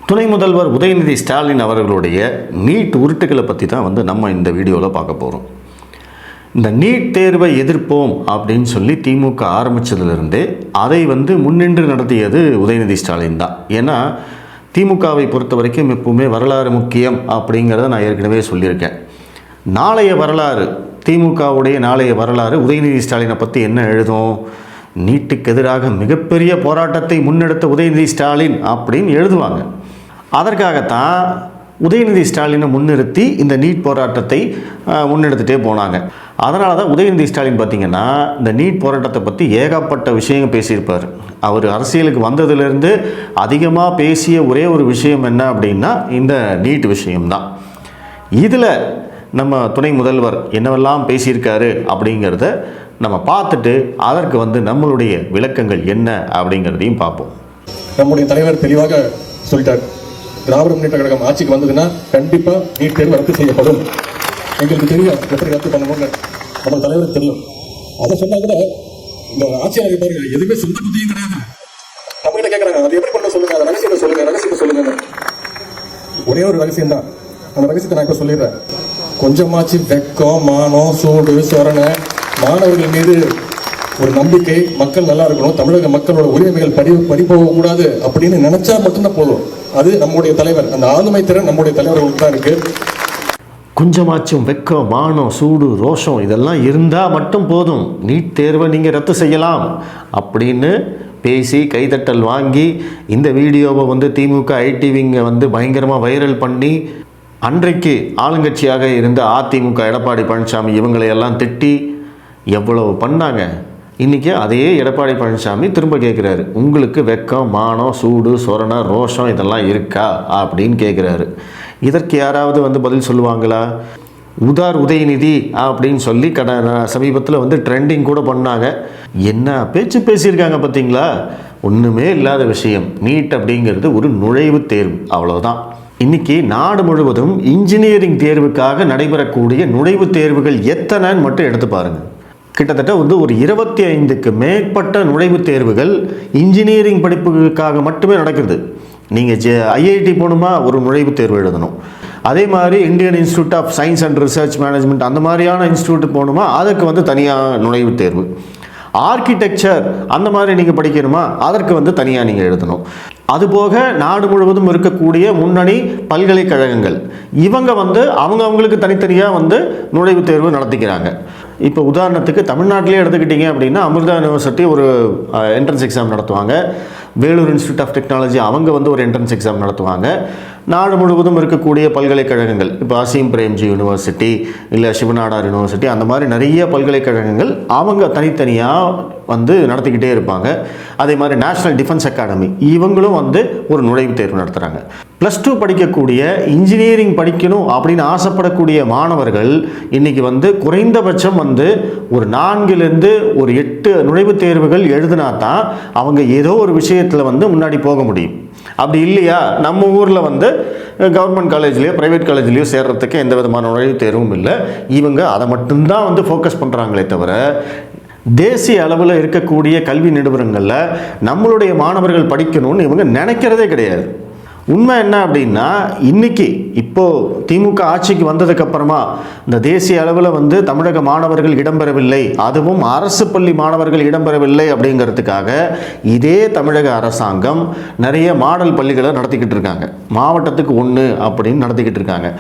துணை முதல்வர் உதயநிதி ஸ்டாலின் அவர்களுடைய நீட் உருட்டுகளை பற்றி தான் நம்ம இந்த வீடியோவில் பார்க்க போகிறோம். இந்த நீட் தேர்வை எதிர்ப்போம் அப்படின்னு சொல்லி திமுக ஆரம்பித்ததுலேருந்தே அதை முன்னின்று நடத்தியது உதயநிதி ஸ்டாலின் தான். ஏன்னா திமுகவை பொறுத்த வரைக்கும் எப்பவுமே வரலாறு முக்கியம் அப்படிங்கிறத நான் ஏற்கனவே சொல்லியிருக்கேன். நாளைய வரலாறு, திமுகவுடைய நாளைய வரலாறு உதயநிதி ஸ்டாலினை பற்றி என்ன எழுதும்? நீட்டுக்கு எதிராக மிகப்பெரிய போராட்டத்தை முன்னெடுத்த உதயநிதி ஸ்டாலின் அப்படின்னு எழுதுவாங்க. அதற்காகத்தான் உதயநிதி ஸ்டாலினை முன்னிறுத்தி இந்த நீட் போராட்டத்தை முன்னெடுத்துகிட்டே போனாங்க. அதனால தான் உதயநிதி ஸ்டாலின் பார்த்திங்கன்னா இந்த நீட் போராட்டத்தை பற்றி ஏகப்பட்ட விஷயங்கள் பேசியிருப்பார். அவர் அரசியலுக்கு வந்ததுலேருந்து அதிகமாக பேசிய ஒரே ஒரு விஷயம் என்ன அப்படின்னா இந்த நீட் விஷயம்தான். இதில் நம்ம துணை முதல்வர் என்னவெல்லாம் பேசியிருக்காரு அப்படிங்கிறத நம்ம பார்த்துட்டு அதற்கு நம்மளுடைய விளக்கங்கள் என்ன அப்படிங்கிறதையும் பார்ப்போம். நம்முடைய தலைவர் தெளிவாக சொல்லிட்டார், திராவிட முன்னேற்ற கழகம் ஆட்சிக்கு வந்ததுன்னா கண்டிப்பா நீட் தேர்வு ரத்து செய்யப்படும். எங்களுக்கு தெரியும் எப்படி ரத்து பண்ணணும்னு, நம்ம தலைவருக்கு தெரியும். அதை சொன்னா கூட இந்த ஆட்சியாளர் பாருங்க, எதுவுமே சொந்த புத்தியும் கிடையாது. நம்ம கிட்ட கேட்கறாங்க, அது எப்படி பண்ண சொல்லுங்க, அதை ரகசியத்தை சொல்லுங்க. ஒரே ஒரு ரகசியம் தான், அந்த ரகசியத்தை நான் இப்ப சொல்லிடுறேன். கொஞ்சமாச்சு வெக்கம், மானம், சூடு, சொரணை, மாணவர்கள் மீது ஒரு நம்பிக்கை, மக்கள் நல்லா இருக்கணும், தமிழக மக்களோட உரிமைகள் பறிபோக கூடாது அப்படின்னு நினைச்சா மட்டும்தான் போதும். அது நம்முடைய தலைவர், அந்த ஆளுமை திறன் நம்முடைய தலைவர்களுக்கு தான் இருக்கு. கொஞ்சமாச்சும் வெக்கம், மானம், சூடு, ரோஷம் இதெல்லாம் இருந்தால் மட்டும் போதும், நீட் தேர்வை நீங்கள் ரத்து செய்யலாம் அப்படின்னு பேசி கைதட்டல் வாங்கி இந்த வீடியோவை திமுக ஐடிவிங்க பயங்கரமாக வைரல் பண்ணி அன்றைக்கு ஆளுங்கட்சியாக இருந்த அதிமுக எடப்பாடி பழனிசாமி இவங்களையெல்லாம் திட்டி எவ்வளவு பண்ணாங்க. இன்றைக்கி அதே எடப்பாடி பழனிசாமி திரும்ப கேட்குறாரு, உங்களுக்கு வெக்கம், மானம், சூடு, சொரணை, ரோஷம் இதெல்லாம் இருக்கா அப்படின்னு கேட்குறாரு. இதற்கு யாராவது பதில் சொல்லுவாங்களா? உதார் உதயநிதி அப்படின்னு சொல்லி சமீபத்தில் ட்ரெண்டிங் கூட பண்ணாங்க. என்ன பேச்சு பேசியிருக்காங்க பார்த்தீங்களா? ஒன்றுமே இல்லாத விஷயம். நீட் அப்படிங்கிறது ஒரு நுழைவுத் தேர்வு, அவ்வளோதான். இன்றைக்கி நாடு முழுவதும் இன்ஜினியரிங் தேர்வுக்காக நடைபெறக்கூடிய நுழைவுத் தேர்வுகள் எத்தனைன்னு மட்டும் எடுத்து பாருங்கள். கிட்டத்தட்ட ஒரு 25க்கு மேற்பட்ட நுழைவுத் தேர்வுகள் இன்ஜினியரிங் படிப்புக்காக மட்டுமே நடக்குது. நீங்கள் ஐஐடி போகணுமா ஒரு நுழைவுத் தேர்வு எழுதணும். அதே மாதிரி Indian institute of science and research management அந்த மாதிரியான இன்ஸ்டியூட் போகணுமா அதுக்கு தனியாக நுழைவுத் தேர்வு. ஆர்கிடெக்சர் அந்த மாதிரி நீங்கள் படிக்கணுமா அதற்கு தனியாக நீங்கள் எழுதணும். அதுபோக நாடு முழுவதும் இருக்கக்கூடிய முன்னணி பல்கலைக்கழகங்கள் இவங்க அவங்களுக்கு தனித்தனியாக நுழைவுத் தேர்வு நடத்திக்கிறாங்க. இப்போ உதாரணத்துக்கு தமிழ்நாட்டிலே எடுத்துக்கிட்டிங்க அப்படின்னா அமிர்தா யூனிவர்சிட்டி ஒரு என்ட்ரன்ஸ் எக்ஸாம் நடத்துவாங்க. வேலூர் இன்ஸ்டியூட் ஆஃப் டெக்னாலஜி அவங்க ஒரு என்ட்ரன்ஸ் எக்ஸாம் நடத்துவாங்க. நாடு முழுவதும் இருக்கக்கூடிய பல்கலைக்கழகங்கள், இப்போ அசீம் பிரேம்ஜி யூனிவர்சிட்டி இல்லை சிவநாடார் யூனிவர்சிட்டி அந்த மாதிரி நிறைய பல்கலைக்கழகங்கள் அவங்க தனித்தனியாக நடத்திக்கிட்டே இருப்பாங்க. அதே மாதிரி நேஷ்னல் டிஃபென்ஸ் அகாடமி இவங்களும் ஒரு நுழைவுத் தேர்வு நடத்துகிறாங்க. +2 படிக்கக்கூடிய இன்ஜினியரிங் படிக்கணும் அப்படின்னு ஆசைப்படக்கூடிய மாணவர்கள் இன்றைக்கி குறைந்தபட்சம் ஒரு 4லேருந்து ஒரு 8 நுழைவுத் தேர்வுகள் எழுதினா தான் அவங்க ஏதோ ஒரு விஷயத்தில் முன்னாடி போக முடியும். அப்படி இல்லையா நம்ம ஊரில் கவர்மெண்ட் காலேஜ்லேயோ ப்ரைவேட் காலேஜ்லேயோ சேர்கிறதுக்கு எந்த விதமான நுழைவுத் தேர்வும் இல்லை. இவங்க அதை மட்டும்தான் ஃபோக்கஸ் பண்ணுறாங்களே தவிர தேசிய அளவில் இருக்கக்கூடிய கல்வி நிறுவனங்களில் நம்மளுடைய மாணவர்கள் படிக்கணும்னு இவங்க நினைக்கிறதே கிடையாது. உண்மை என்ன அப்படின்னா இப்போது திமுக ஆட்சிக்கு வந்ததுக்கப்புறமா இந்த தேசிய அளவில் தமிழக மாணவர்கள் இடம்பெறவில்லை, அதுவும் அரசு பள்ளி மாணவர்கள் இடம்பெறவில்லை அப்படிங்கிறதுக்காக இதே தமிழக அரசாங்கம் நிறைய மாடல் பள்ளிகளை நடத்திக்கிட்டு இருக்காங்க. மாவட்டத்துக்கு 1 அப்படின்னு நடத்திக்கிட்டு இருக்காங்க.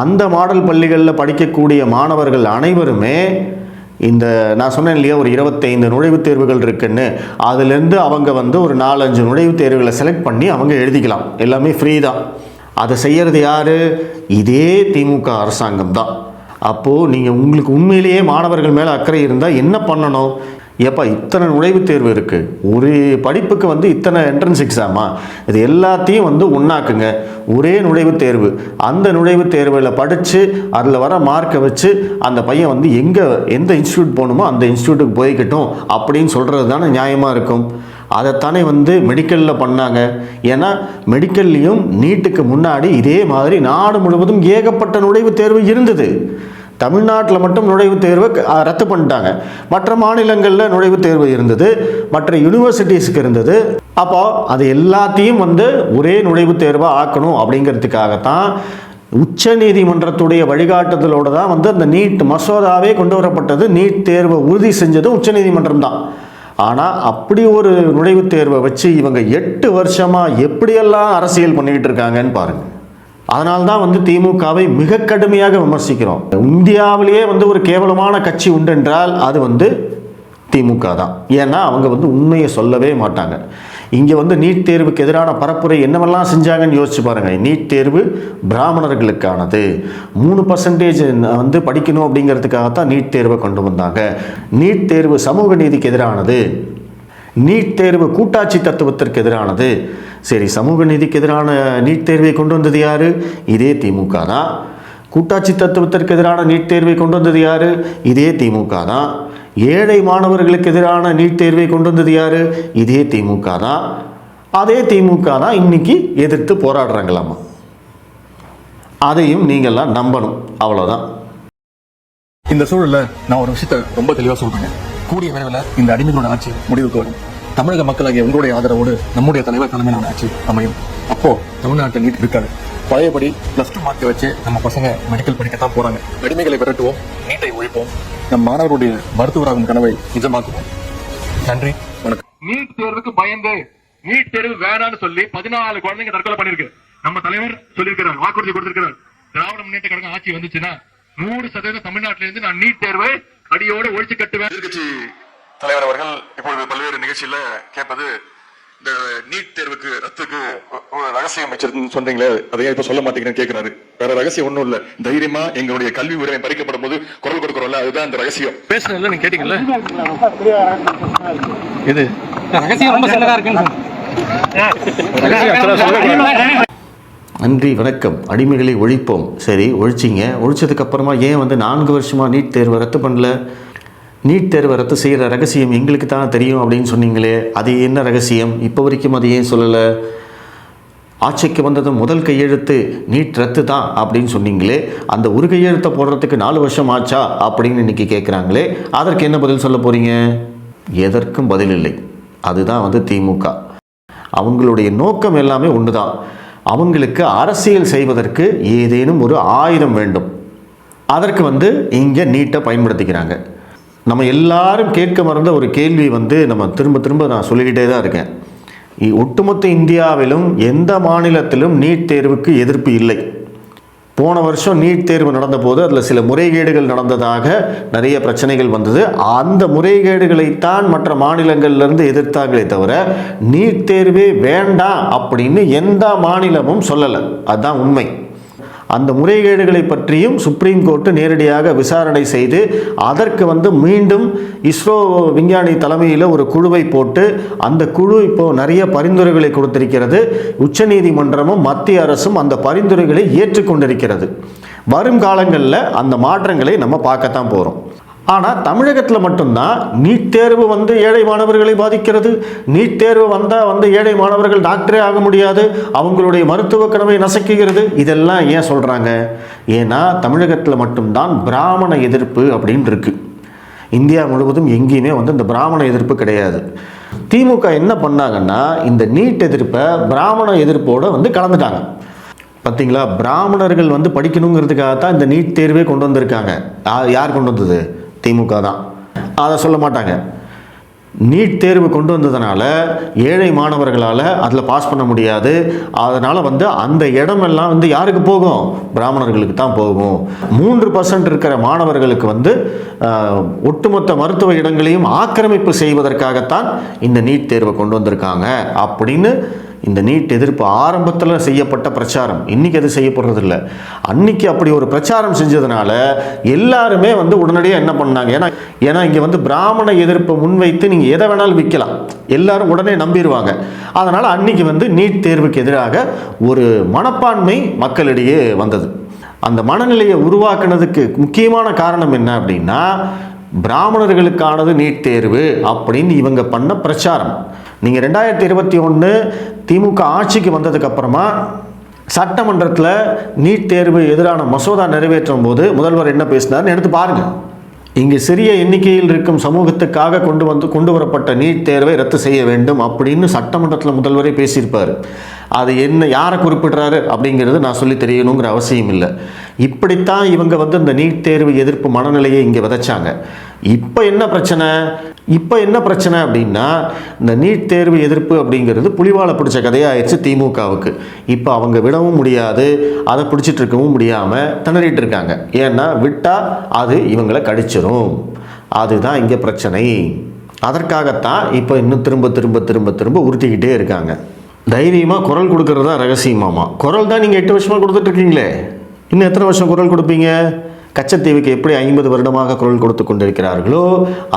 அந்த மாடல் பள்ளிகளில் படிக்கக்கூடிய மாணவர்கள் அனைவருமே இந்த நான் சொன்னேன் இல்லையா ஒரு 25 நுழைவுத் தேர்வுகள் இருக்குன்னு, அதுலேருந்து அவங்க ஒரு 4-5 நுழைவுத் தேர்வுகளை செலக்ட் பண்ணி அவங்க எழுதிக்கலாம். எல்லாமே ஃப்ரீ தான். அதை செய்கிறது யார்? இதே திமுக அரசாங்கம் தான். அப்போது நீங்கள் உங்களுக்கு உண்மையிலேயே மாணவர்கள் மேலே அக்கறை இருந்தால் என்ன பண்ணணும்? ஏப்பா இத்தனை நுழைவுத் தேர்வு இருக்குது, ஒரு படிப்புக்கு இத்தனை என்ட்ரன்ஸ் எக்ஸாமா, இது எல்லாத்தையும் ஒன்றாக்குங்க, ஒரே நுழைவுத் தேர்வு. அந்த நுழைவுத் தேர்வில் படித்து அதில் வர மார்க்கை வச்சு அந்த பையன் எந்த இன்ஸ்டியூட் போகணுமோ அந்த இன்ஸ்டியூட்டுக்கு போய்கிட்டோம் அப்படின்னு சொல்கிறது தானே நியாயமாக இருக்கும். அதைத்தானே மெடிக்கலில் பண்ணாங்க. ஏன்னா மெடிக்கல்லையும் நீட்டுக்கு முன்னாடி இதே மாதிரி நாடு முழுவதும் ஏகப்பட்ட நுழைவுத் தேர்வு இருந்தது. தமிழ்நாட்டில் மட்டும் நுழைவுத் தேர்வை ரத்து பண்ணிட்டாங்க. மற்ற மாநிலங்களில் நுழைவுத் தேர்வு இருந்தது, மற்ற யூனிவர்சிட்டிஸுக்கு இருந்தது. அப்போ அது எல்லாத்தையும் வந்து ஒரே நுழைவுத் தேர்வாக ஆக்கணும் அப்படிங்கிறதுக்காகத்தான் உச்ச நீதிமன்றத்துடைய வழிகாட்டுதலோடு தான் வந்து அந்த நீட் மசோதாவே கொண்டு வரப்பட்டது. நீட் தேர்வை உறுதி செஞ்சது உச்ச நீதிமன்றம் தான். ஆனால் அப்படி ஒரு நுழைவுத் தேர்வை வச்சு இவங்க 8 வருஷமாக எப்படியெல்லாம் அரசியல் பண்ணிக்கிட்டு இருக்காங்கன்னு பாருங்கள். அதனால தான் வந்து திமுகவை மிக கடுமையாக விமர்சிக்கிறோம். இந்தியாவிலேயே வந்து ஒரு கேவலமான கட்சி உண்டென்றால் அது வந்து திமுக தான். ஏன்னா அவங்க வந்து உண்மையை சொல்லவே மாட்டாங்க. இங்கே வந்து நீட் தேர்வுக்கு எதிரான பரப்புரை என்னவெல்லாம் செஞ்சாங்கன்னு யோசிச்சு பாருங்கள். நீட் தேர்வு பிராமணர்களுக்கானது, 3% வந்து படிக்கணும் அப்படிங்கிறதுக்காகத்தான் நீட் தேர்வை கொண்டு வந்தாங்க. நீட் தேர்வு சமூக நீதிக்கு எதிரானது, நீட் தேர்வு கூட்டாட்சி தத்துவத்திற்கு எதிரானது. சரி, சமூக நீதிக்கு எதிரான நீட் தேர்வை கொண்டு வந்தது யாரு? இதே திமுக தான். கூட்டாட்சி தத்துவத்திற்கு எதிரான நீட் தேர்வை கொண்டு வந்தது யாரு? இதே திமுக தான். ஏழை மாணவர்களுக்கு எதிரான நீட் தேர்வை கொண்டு வந்தது யாரு? இதே திமுக தான். அதே திமுக தான் இன்னைக்கு எதிர்த்து போராடுறாங்களாமா. அதையும் நீங்கள்லாம் நம்பணும், அவ்வளோதான். இந்த சூழல்ல நான் ஒரு விஷயத்தை ரொம்ப தெளிவாக சொல்றேன். கூடிய விரைவில் இந்த அடிமைகளோட ஆட்சி முடிவுக்கு வரும். தமிழக மக்களாகிய உங்களுடைய ஆதரவோடு நம்முடைய தலைவர் தலைமையிலான ஆட்சி அமையும். அப்போ தமிழ்நாட்டில் நீட் இருக்காது. பழையபடி +2 மார்க்கை வச்சு நம்ம பசங்க மெடிக்கல் படிக்கத்தான் போறாங்க. அடிமைகளை விரட்டுவோம், நீட்டை ஒழிப்போம், நம் மாணவருடைய மருத்துவராகும் கனவை நிஜமாக்குவோம். நன்றி, வணக்கம். நீட் தேர்வுக்கு பயந்து நீட் தேர்வு வேணான்னு சொல்லி 14 குழந்தைங்க தற்கொலை பண்ணிருக்கு. நம்ம தலைவர் சொல்லியிருக்கிறார், வாக்குறுதி கொடுத்திருக்கிறார். திராவிட முன்னேற்ற கழகம் ஆட்சி வந்துச்சுன்னா 100% தமிழ்நாட்டில இருந்து நான் நீட் தேர்வை அடியோட ஒழிச்சு கட்டுவேன். எதிர்க்கட்சி தலைவர் அவர்கள் இப்பொழுது பல்வேறு நிகழ்ச்சியில கேட்பது, இந்த நீட் தேர்வுக்கு ரத்துக்கு ஒரு ரகசியம் வச்சிருக்குன்னு சொன்னீங்களே, அதையே இப்ப சொல்ல மாட்டேங்கிறேன்னு கேட்கிறாரு. வேற ரகசியம் ஒண்ணும் இல்ல. தைரியமா எங்களுடைய கல்வி உரிமை பறிக்கப்படும் போது குரல் கொடுக்கிறோம்ல, அதுதான் இந்த ரகசியம். பேசுனதுல நீங்க கேட்டீங்கல்ல, இது ரகசியம் ரொம்ப சின்னதா இருக்குன்னு. நன்றி, வணக்கம். அடிமைகளை ஒழிப்போம். சரி, ஒழிச்சிங்க. ஒழிச்சதுக்கு அப்புறமா ஏன் வந்து 4 வருஷமா நீட் தேர்வை ரத்து பண்ணல? நீட் தேர்வை ரத்து செய்கிற ரகசியம் எங்களுக்கு தான் தெரியும் அப்படின்னு சொன்னீங்களே, அது என்ன ரகசியம்? இப்போ வரைக்கும் அது ஏன் சொல்லலை? ஆட்சிக்கு வந்தது முதல் கையெழுத்து நீட் ரத்து தான் அப்படின்னு சொன்னீங்களே, அந்த ஒரு கையெழுத்தை போடுறதுக்கு 4 வருஷம் ஆச்சா அப்படின்னு இன்னைக்கு கேட்குறாங்களே, அதற்கு என்ன பதில் சொல்ல போகிறீங்க? எதற்கும் பதில் இல்லை. அதுதான் வந்து திமுக. அவங்களுடைய நோக்கம் எல்லாமே ஒன்று தான். அவங்களுக்கு அரசியல் செய்வதற்கு ஏதேனும் ஒரு ஆயுதம் வேண்டும். அதற்கு வந்து இங்கே நீட்டை பயன்படுத்திக்கிறாங்க. நம்ம எல்லாரும் கேட்க மறந்த ஒரு கேள்வி வந்து நம்ம திரும்ப திரும்ப நான் சொல்லிக்கிட்டே தான் இருக்கேன். ஒட்டுமொத்த இந்தியாவிலும் எந்த மாநிலத்திலும் நீட் தேர்வுக்கு எதிர்ப்பு இல்லை. போன வருஷம் நீட் தேர்வு நடந்தபோது அதில் சில முறைகேடுகள் நடந்ததாக நிறைய பிரச்சனைகள் வந்தது. அந்த முறைகேடுகளைத்தான் மற்ற மாநிலங்கள்லேருந்து எதிர்த்தாங்களே தவிர நீட் தேர்வே வேண்டாம் அப்படின்னு எந்த மாநிலமும் சொல்லலை. அதுதான் உண்மை. அந்த முறைகேடுகளை பற்றியும் சுப்ரீம் கோர்ட்டு நேரடியாக விசாரணை செய்து அதற்கு வந்து மீண்டும் இஸ்ரோ விஞ்ஞானி தலைமையில் ஒரு குழுவை போட்டு அந்த குழு இப்போது நிறைய பரிந்துரைகளை கொடுத்திருக்கிறது. உச்சநீதிமன்றமும் மத்திய அரசும் அந்த பரிந்துரைகளை ஏற்றுக்கொண்டிருக்கிறது. வரும் காலங்களில் அந்த மாற்றங்களை நம்ம பார்க்கத்தான் போகிறோம். ஆனால் தமிழகத்தில் மட்டும்தான் நீட் தேர்வு வந்து ஏழை மாணவர்களை பாதிக்கிறது. நீட் தேர்வு வந்தால் ஏழை மாணவர்கள் டாக்டரே ஆக முடியாது, அவங்களுடைய மருத்துவ கனவை நசுக்குகிறது. இதெல்லாம் ஏன் சொல்கிறாங்க? ஏன்னா தமிழகத்தில் மட்டும்தான் பிராமண எதிர்ப்பு அப்படின்னு இருக்கு. இந்தியா முழுவதும் எங்கேயுமே இந்த பிராமண எதிர்ப்பு கிடையாது. திமுக என்ன பண்ணாங்கன்னா இந்த நீட் எதிர்ப்பை பிராமண எதிர்ப்போடு கலந்துட்டாங்க. பார்த்தீங்களா, பிராமணர்கள் படிக்கணுங்கிறதுக்காகத்தான் இந்த நீட் தேர்வே கொண்டு வந்திருக்காங்க. யார் கொண்டு வந்தது? திமுக தான். அதை சொல்ல மாட்டாங்க. நீட் தேர்வு கொண்டு வந்ததுனால ஏழை மாணவர்களால் அதில் பாஸ் பண்ண முடியாது. அதனால் அந்த இடமெல்லாம் யாருக்கு போகும்? பிராமணர்களுக்கு தான் போகும். 3% இருக்கிற மாணவர்களுக்கு ஒட்டுமொத்த மருத்துவ இடங்களையும் ஆக்கிரமிப்பு செய்வதற்காகத்தான் இந்த நீட் தேர்வை கொண்டு வந்திருக்காங்க அப்படின்னு இந்த நீட் எதிர்ப்பு ஆரம்பத்தில் செய்யப்பட்ட பிரச்சாரம். இன்றைக்கி அது செய்யப்படுறதில்ல. அன்றைக்கி அப்படி ஒரு பிரச்சாரம் செஞ்சதுனால எல்லாருமே உடனடியாக என்ன பண்ணாங்க? ஏன்னா இங்கே பிராமண எதிர்ப்பை முன்வைத்து நீங்கள் எதை வேணாலும் விற்கலாம், எல்லாரும் உடனே நம்பிடுவாங்க. அதனால் அன்றைக்கி நீட் தேர்வுக்கு எதிராக ஒரு மனப்பான்மை மக்களிடையே வந்தது. அந்த மனநிலையை உருவாக்குனதுக்கு முக்கியமான காரணம் என்ன அப்படின்னா, பிராமணர்களுக்கானது நீட் தேர்வு அப்படின்னு இவங்க பண்ண பிரச்சாரம். நீங்கள் 2021 திமுக ஆட்சிக்கு வந்ததுக்கப்புறமா சட்டமன்றத்தில் நீட் தேர்வு எதிரான மசோதா நிறைவேற்றும் போது முதல்வர் என்ன பேசினார்னு எடுத்து பாருங்க. இங்கு சிறிய எண்ணிக்கையில் இருக்கும் சமூகத்துக்காக கொண்டு வரப்பட்ட நீட் தேர்வை ரத்து செய்ய வேண்டும் அப்படின்னு சட்டமன்றத்தில் முதல்வரே பேசியிருப்பார். அது என்ன, யாரை குறிப்பிடுறாரு அப்படிங்கிறது நான் சொல்லி தெரியணுங்கிற அவசியம் இல்லை. இப்படித்தான் இவங்க இந்த நீட் தேர்வு எதிர்ப்பு மனநிலையை இங்கே விதைச்சாங்க. இப்போ என்ன பிரச்சனை அப்படின்னா, இந்த நீட் தேர்வு எதிர்ப்பு அப்படிங்கிறது புலிவாலை பிடிச்ச கதையாயிடுச்சு திமுகவுக்கு. இப்போ அவங்க விடவும் முடியாது, அதை பிடிச்சிட்டு இருக்கவும் முடியாமல் திணறிட்டு இருக்காங்க. ஏன்னா விட்டால் அது இவங்களை கடிச்சிரும். அதுதான் இங்கே பிரச்சனை. அதற்காகத்தான் இப்போ இன்னும் திரும்ப உறுத்திக்கிட்டே இருக்காங்க. தைரியமாக குரல் கொடுக்கறது தான் ரகசியமாமா. குரல் தான் நீங்கள் 8 வருஷமாக கொடுத்துட்ருக்கீங்களே, இன்னும் எத்தனை வருஷம் குரல் கொடுப்பீங்க? கச்சத்தீவுக்கு எப்படி 50 வருடமாக குரல் கொடுத்து கொண்டிருக்கிறார்களோ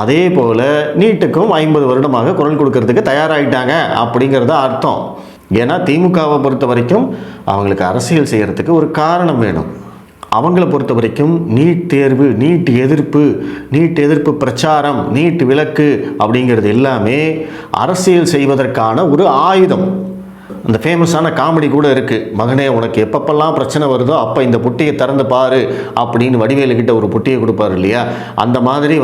அதே போல் நீட்டுக்கும் 50 வருடமாக குரல் கொடுக்கறதுக்கு தயாராகிட்டாங்க அப்படிங்கிறத அர்த்தம். ஏன்னா திமுகவை பொறுத்த வரைக்கும் அவங்களுக்கு அரசியல் செய்கிறதுக்கு ஒரு காரணம் வேணும். அவங்கள பொறுத்த வரைக்கும் நீட் தேர்வு, நீட் எதிர்ப்பு பிரச்சாரம், நீட் விலக்கு அப்படிங்கிறது எல்லாமே அரசியல் செய்வதற்கான ஒரு ஆயுதம். அந்த ஃபேமஸான காமெடி கூட இருக்குது, மகனே உனக்கு எப்பப்பெல்லாம் பிரச்சனை வருதோ அப்போ இந்த புட்டியை திறந்து பாரு அப்படின்னு வடிவேலுக்கிட்ட ஒரு புட்டியை கொடுப்பாரு இல்லையா. அந்த மாதிரி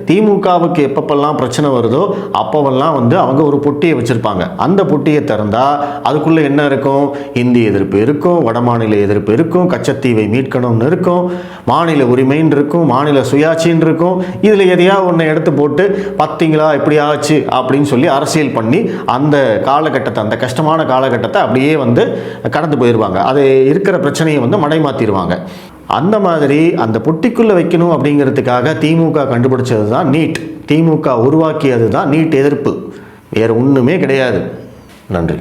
திமுகவுக்கு எப்பப்பெல்லாம் பிரச்சனை வருதோ அப்போவெல்லாம் அவங்க ஒரு புட்டியை வச்சுருப்பாங்க. அந்த புட்டியை திறந்தால் அதுக்குள்ளே என்ன இருக்கும்? இந்தி எதிர்ப்பு இருக்கும், வடமாநில எதிர்ப்பு இருக்கும், கச்சத்தீவை மீட்கணும்னு இருக்கும், மாநில உரிமைன்னு இருக்கும், மாநில சுயாட்சின்னு இருக்கும். இதில் எதையாவது ஒன்றை எடுத்து போட்டு பார்த்தீங்களா இப்படி ஆச்சு அப்படின்னு சொல்லி அரசியல் பண்ணி அந்த காலகட்டத்தை, அந்த கஷ்டமான காலகட்டத்தை அப்படியே கடந்து போயிடுவாங்க. அது இருக்கிற பிரச்சனையை மடைமாத்திடுவாங்க. அந்த மாதிரி அந்த பொட்டிக்குள்ளே வைக்கணும் அப்படிங்கிறதுக்காக திமுக கண்டுபிடிச்சது தான் நீட். திமுக உருவாக்கியது தான் நீட் எதிர்ப்பு, வேறு ஒன்றுமே கிடையாது. நன்றி.